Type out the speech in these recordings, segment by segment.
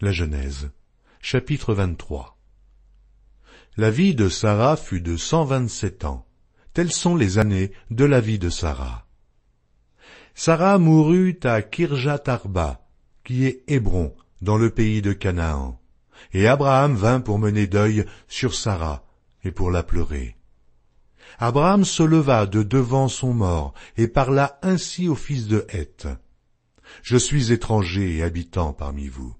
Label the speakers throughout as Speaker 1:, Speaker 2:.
Speaker 1: La Genèse, chapitre 23. La vie de Sarah fut de 127 ans. Telles sont les années de la vie de Sarah. Sarah mourut à Kirjath-Arba, qui est Hébron, dans le pays de Canaan. Et Abraham vint pour mener deuil sur Sarah, et pour la pleurer. Abraham se leva de devant son mort, et parla ainsi au fils de Heth. « Je suis étranger et habitant parmi vous.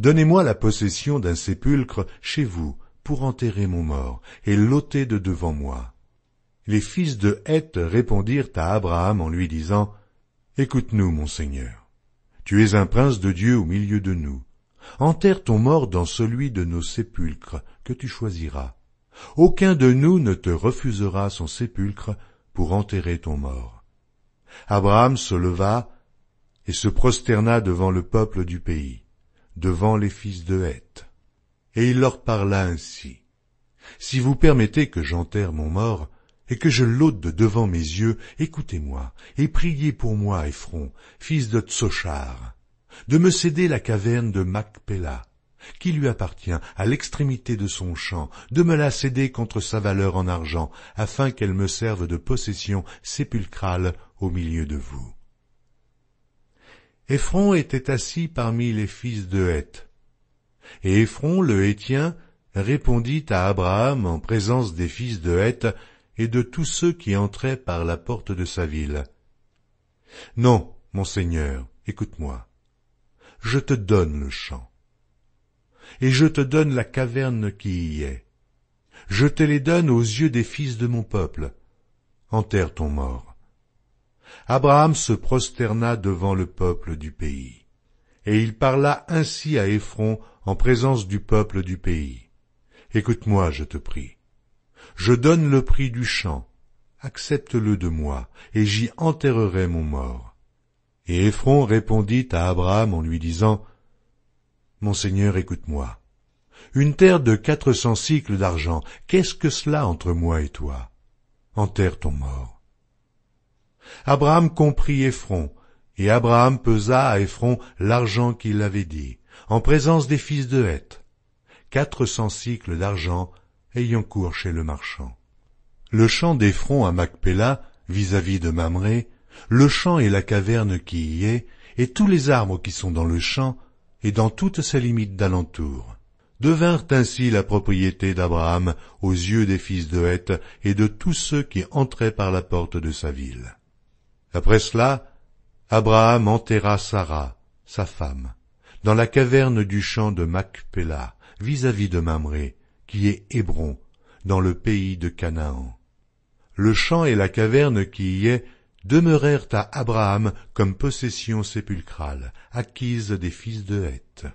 Speaker 1: Donnez-moi la possession d'un sépulcre chez vous, pour enterrer mon mort, et l'ôter de devant moi. » Les fils de Heth répondirent à Abraham en lui disant, « Écoute-nous, mon Seigneur. Tu es un prince de Dieu au milieu de nous. Enterre ton mort dans celui de nos sépulcres que tu choisiras. Aucun de nous ne te refusera son sépulcre pour enterrer ton mort. » Abraham se leva et se prosterna devant le peuple du pays, devant les fils de Heth. Et il leur parla ainsi. « Si vous permettez que j'enterre mon mort, et que je l'ôte de devant mes yeux, écoutez-moi, et priez pour moi, Éphron, fils de Tsochar, de me céder la caverne de Macpéla, qui lui appartient à l'extrémité de son champ, de me la céder contre sa valeur en argent, afin qu'elle me serve de possession sépulcrale au milieu de vous. » Éphron était assis parmi les fils de Heth. Et Éphron le Héthien répondit à Abraham en présence des fils de Heth et de tous ceux qui entraient par la porte de sa ville. « Non, mon Seigneur, écoute-moi. Je te donne le champ. Et je te donne la caverne qui y est. Je te les donne aux yeux des fils de mon peuple. Enterre ton mort. » Abraham se prosterna devant le peuple du pays. Et il parla ainsi à Éphron en présence du peuple du pays. « Écoute-moi, je te prie. Je donne le prix du champ. Accepte-le de moi, et j'y enterrerai mon mort. » Et Éphron répondit à Abraham en lui disant, « Mon Seigneur, écoute-moi. Une terre de 400 sicles d'argent, qu'est-ce que cela entre moi et toi? Enterre ton mort. » Abraham comprit Éphron, et Abraham pesa à Éphron l'argent qu'il avait dit, en présence des fils de Heth, 400 sicles d'argent ayant cours chez le marchand. Le champ d'Éphron à Macpéla, vis-à-vis de Mamré, le champ et la caverne qui y est, et tous les arbres qui sont dans le champ, et dans toutes ses limites d'alentour, devinrent ainsi la propriété d'Abraham aux yeux des fils de Heth et de tous ceux qui entraient par la porte de sa ville. Après cela, Abraham enterra Sarah, sa femme, dans la caverne du champ de Macpéla, vis-à-vis de Mamré, qui est Hébron, dans le pays de Canaan. Le champ et la caverne qui y est demeurèrent à Abraham comme possession sépulcrale, acquise des fils de Heth.